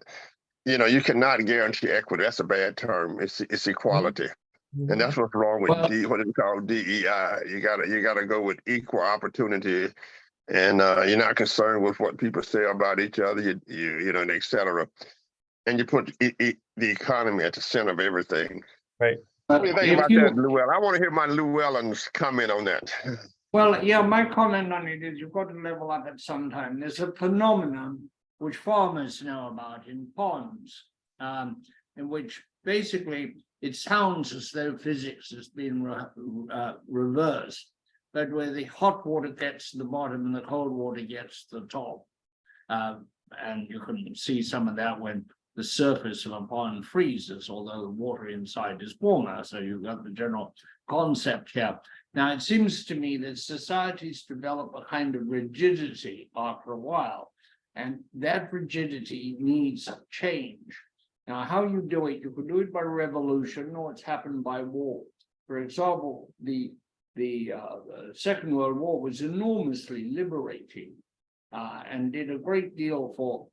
you cannot guarantee equity. That's a bad term. It's equality. And that's what's wrong with Well- what is called DEI. You gotta go with equal opportunity, and you're not concerned with what people say about each other, you know, and et cetera. And you put the economy at the center of everything. Right. What do you think If about you- that, Llewellyn? I want to hear my Llewellyn's comment on that. Well, yeah, my comment on it is you've got to level up at some time. There's a phenomenon which farmers know about in ponds, in which basically it sounds as though physics has been reversed, but where the hot water gets to the bottom and the cold water gets to the top. And you can see some of that when the surface of a pond freezes, although the water inside is warmer. So you've got the general concept here. Now, it seems to me that societies develop a kind of rigidity after a while, and that rigidity needs change. Now, how you do it, you could do it by revolution, or it's happened by war. For example, the Second World War was enormously liberating and did a great deal for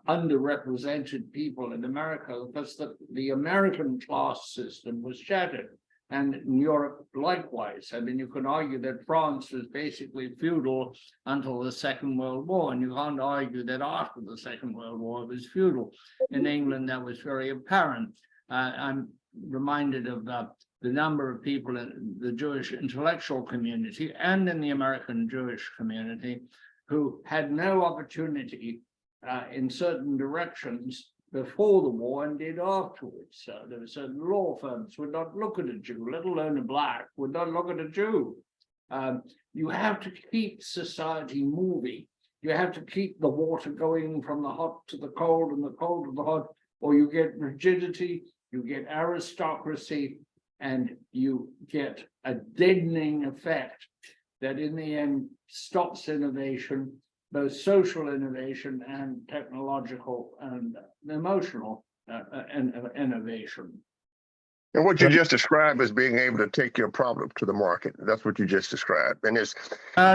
underrepresented people in America, because the American class system was shattered. And in Europe, likewise. I mean, you can argue that France was basically feudal until the Second World War, and you can't argue that after the Second World War it was feudal. In England, that was very apparent. I'm reminded of the number of people in the Jewish intellectual community and in the American Jewish community who had no opportunity in certain directions before the war and did afterwards. So there were certain law firms would not look at a Jew, let alone a black, would not look at a Jew. You have to keep society moving. You have to keep the water going from the hot to the cold and the cold to the hot, or you get rigidity, you get aristocracy, and you get a deadening effect that in the end stops innovation, both social innovation and technological and emotional innovation. And what you just described is being able to take your problem to the market. That's what you just described. And it's No,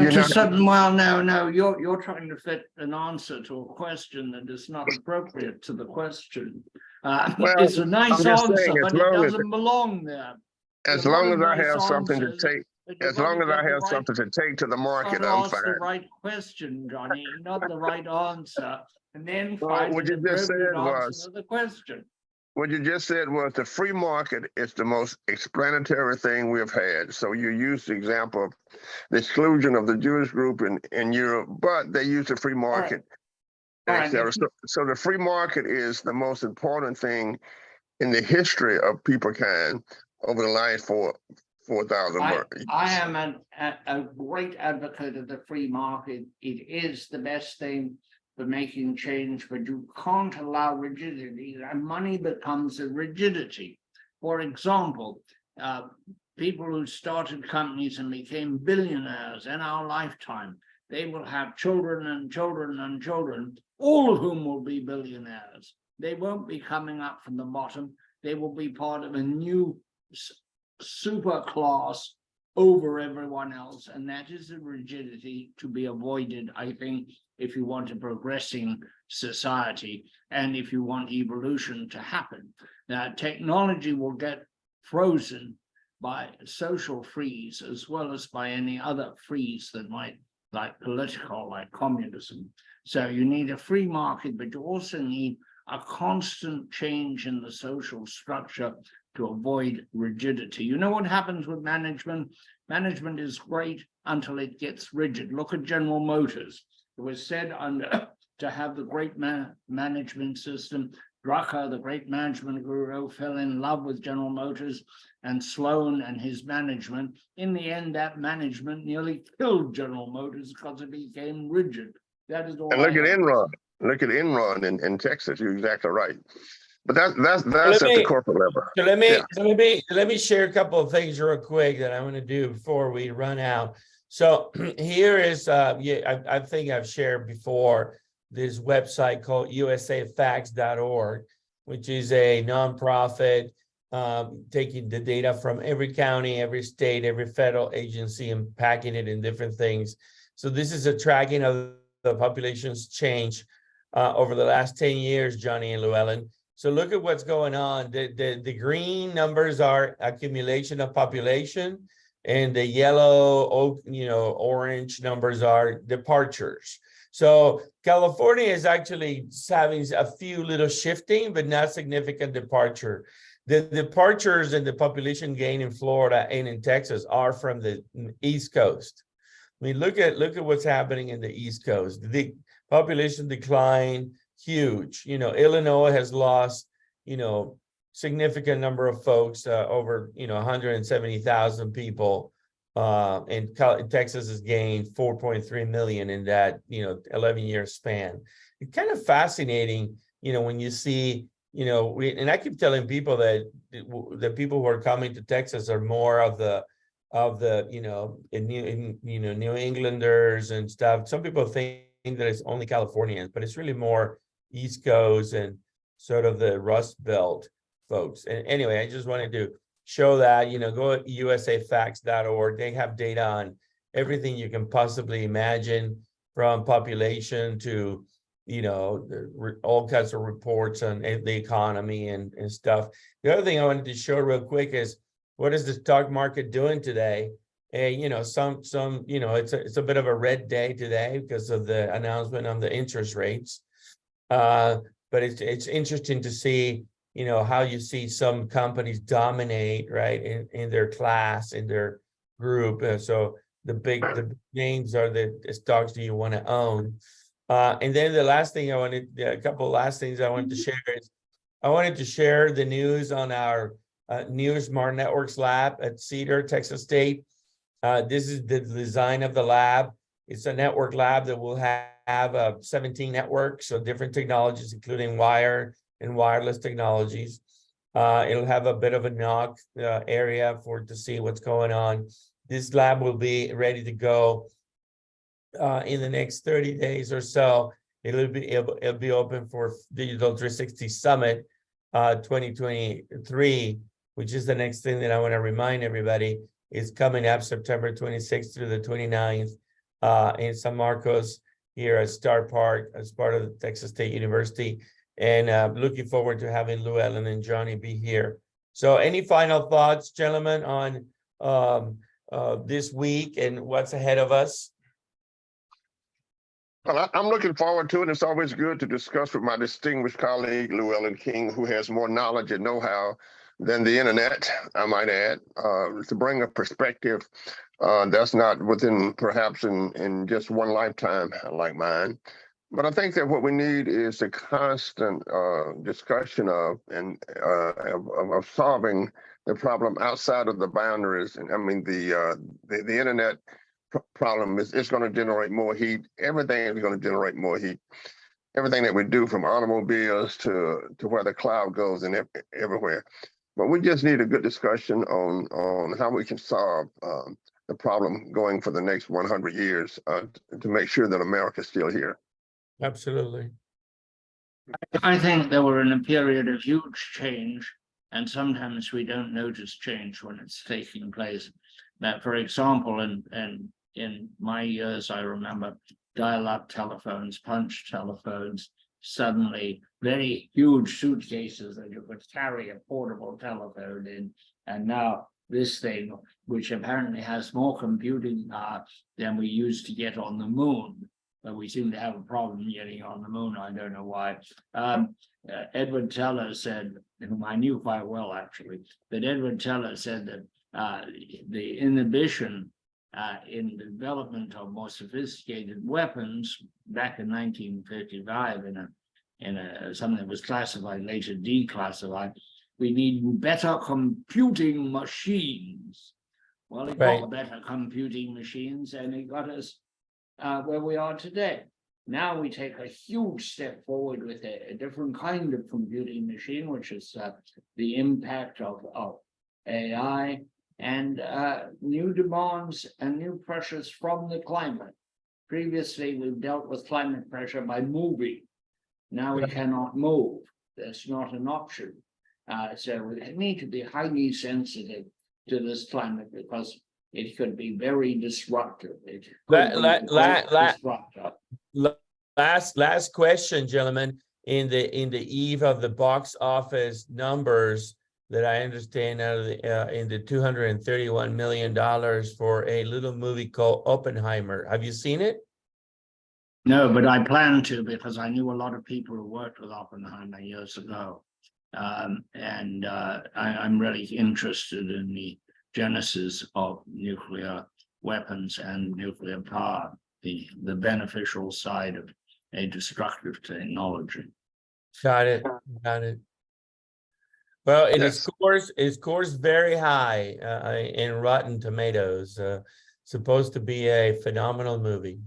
you're trying to fit an answer to a question that is not appropriate to the question. It's a nice answer, but it doesn't belong there. As long as I have something to take. As long as I have something to take to the market, I'm fine. The right question, Johnny, not the right answer, and then find what you just said was the question. What you just said was the free market is the most explanatory thing we've had. So you used the example of the exclusion of the Jewish group in Europe, but they used the free market. Right. So the free market is the most important thing in the history of peoplekind over the last 4,000 years. I am a great advocate of the free market. It is the best thing for making change, but you can't allow rigidity, and money becomes a rigidity. For example, people who started companies and became billionaires in our lifetime, they will have children and children and children, all of whom will be billionaires. They won't be coming up from the bottom. They will be part of a new super class over everyone else, and that is a rigidity to be avoided, I think, if you want a progressing society and if you want evolution to happen. Now, technology will get frozen by social freeze as well as by any other freeze that might, like political, like communism. So you need a free market, but you also need a constant change in the social structure to avoid rigidity. You know what happens with management? Management is great until it gets rigid. Look at General Motors. It was said to have the great management system. Drucker, the great management guru, fell in love with General Motors and Sloan and his management. In the end, that management nearly killed General Motors because it became rigid. That is all. And look at Enron. Look at Enron in Texas. You're exactly right. But that's at the corporate level. So let me share a couple of things real quick that I'm going to do before we run out. So here is I think I've shared before this website called usafacts.org, which is a nonprofit taking the data from every county, every state, every federal agency and packing it in different things. So this is a tracking of the population's change over the last 10 years, Johnny and Llewellyn. So look at what's going on. The green numbers are accumulation of population, and the yellow, orange numbers are departures. So California is actually having a few little shifting, but not significant departure. The departures and the population gain in Florida and in Texas are from the East Coast. I mean, look at what's happening in the East Coast. The population decline, huge. Illinois has lost, significant number of folks, over 170,000 people. And Texas has gained 4.3 million in that 11-year span. It's kind of fascinating, when you see, and I keep telling people that the people who are coming to Texas are more of the New Englanders and stuff. Some people think that it's only Californians, but it's really more East Coast and sort of the Rust Belt folks. And anyway, I just wanted to show that, go to usafacts.org. They have data on everything you can possibly imagine, from population to, all kinds of reports on the economy and stuff. The other thing I wanted to show real quick is, what is the stock market doing today? It's a bit of a red day today because of the announcement on the interest rates. But it's interesting to see, how you see some companies dominate, right, in their class, in their group. So the big names are the stocks that you want to own. And then the last thing a couple of last things I wanted to share is, I wanted to share the news on our new Smart Networks lab at Cedar, Texas State. This is the design of the lab. It's a network lab that will have 17 networks, so different technologies, including wire and wireless technologies. It'll have a bit of a knock area to see what's going on. This lab will be ready to go in the next 30 days or so. It'll be open for Digital 360 Summit 2023, which is the next thing that I want to remind everybody is coming up September 26th through the 29th in San Marcos here at Star Park as part of the Texas State University. And looking forward to having Llewellyn and Johnny be here. So any final thoughts, gentlemen, on this week and what's ahead of us? Well, I'm looking forward to it. It's always good to discuss with my distinguished colleague, Llewellyn King, who has more knowledge and know-how than the internet, I might add, to bring a perspective that's not within perhaps in just one lifetime like mine. But I think that what we need is a constant discussion of solving the problem outside of the boundaries. And I mean, the internet problem is it's going to generate more heat. Everything is going to generate more heat. Everything that we do, from automobiles to where the cloud goes and everywhere. But we just need a good discussion on how we can solve the problem going for the next 100 years to make sure that America's still here. Absolutely. I think that we're in a period of huge change, and sometimes we don't notice change when it's taking place. That, for example, in my years, I remember dial-up telephones, punch telephones, suddenly very huge suitcases that you could carry a portable telephone in, and now this thing, which apparently has more computing power than we used to get on the moon. But we seem to have a problem getting on the moon. I don't know why. Edward Teller said, whom I knew quite well actually, but Edward Teller said that the inhibition in the development of more sophisticated weapons back in 1955 in something that was classified, later declassified, we need better computing machines. Well, it got better computing machines, and it got us where we are today. Now we take a huge step forward with a different kind of computing machine, which is the impact of AI and new demands and new pressures from the climate. Previously, we've dealt with climate pressure by moving. Now we cannot move. That's not an option. So we need to be highly sensitive to this climate because it could be very disruptive. Last question, gentlemen. in the eve of the box office numbers that I understand out of the in the $231 million for a little movie called Oppenheimer. Have you seen it? No, but I plan to, because I knew a lot of people who worked with Oppenheimer years ago. I'm really interested in the genesis of nuclear weapons and nuclear power, the beneficial side of a destructive technology. Got it. Got it. Well, it Yes. scores very high in Rotten Tomatoes. Supposed to be a phenomenal movie.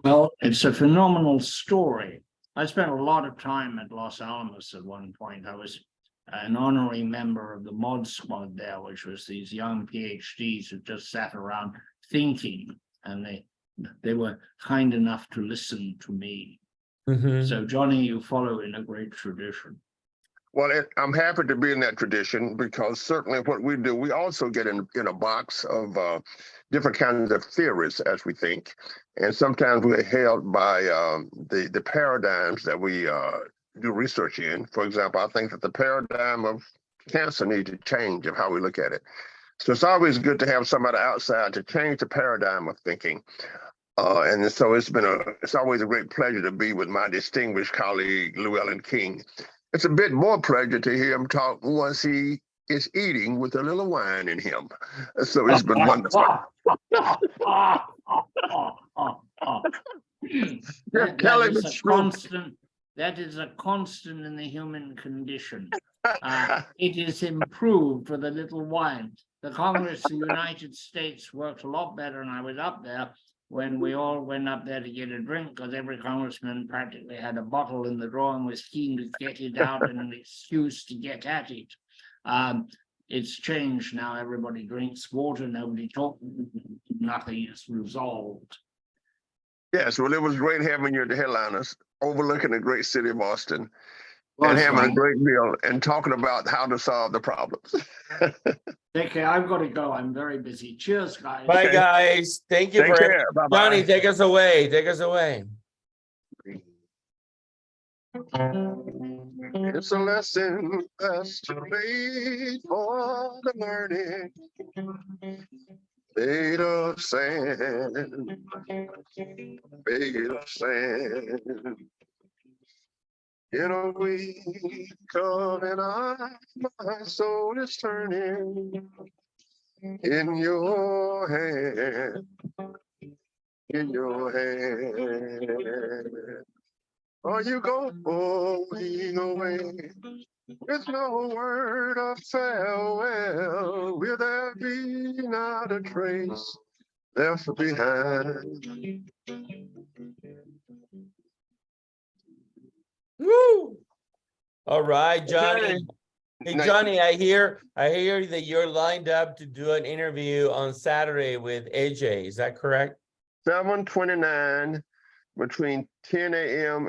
Well, it's a phenomenal story. I spent a lot of time at Los Alamos at one point. I was an honorary member of the mod squad there, which was these young PhDs who just sat around thinking, and they were kind enough to listen to me. Mhm. So, Johnny, you follow in a great tradition. Well, I'm happy to be in that tradition, because certainly what we do, we also get in a box of different kinds of theories as we think. And sometimes we're held by the paradigms that we do research in. For example, I think that the paradigm of cancer needs to change of how we look at it. So it's always good to have somebody outside to change the paradigm of thinking. And so it's always a great pleasure to be with my distinguished colleague, Llewellyn King. It's a bit more pleasure to hear him talk once he is eating with a little wine in him. So it's been wonderful. That is a constant in the human condition. It is improved with a little wine. The Congress of the United States worked a lot better, and I was up there when we all went up there to get a drink, because every congressman practically had a bottle in the drawer and was keen to get it out and an excuse to get at it. It's changed now. Everybody drinks water, nobody talks, nothing is resolved. Yes, well, it was great having you at the headliners, overlooking the great city of Austin, and having a great meal and talking about how to solve the problems. Okay, I've got to go. I'm very busy. Cheers, guys. Bye, guys. Thank you Take for care. Bye-bye. Johnny. Take us away. Take us away. It's a lesson that's too late for the learning. Made of sand, made of sand. In a week of an eye, my soul is turning in your hand, in your hand. Are you going away with no word of farewell? Will there be not a trace left behind? Woo! All right, Johnny. Okay. Hey, Nice. Johnny, I hear that you're lined up to do an interview on Saturday with AJ. Is that correct? 7:29 between 10 a.m.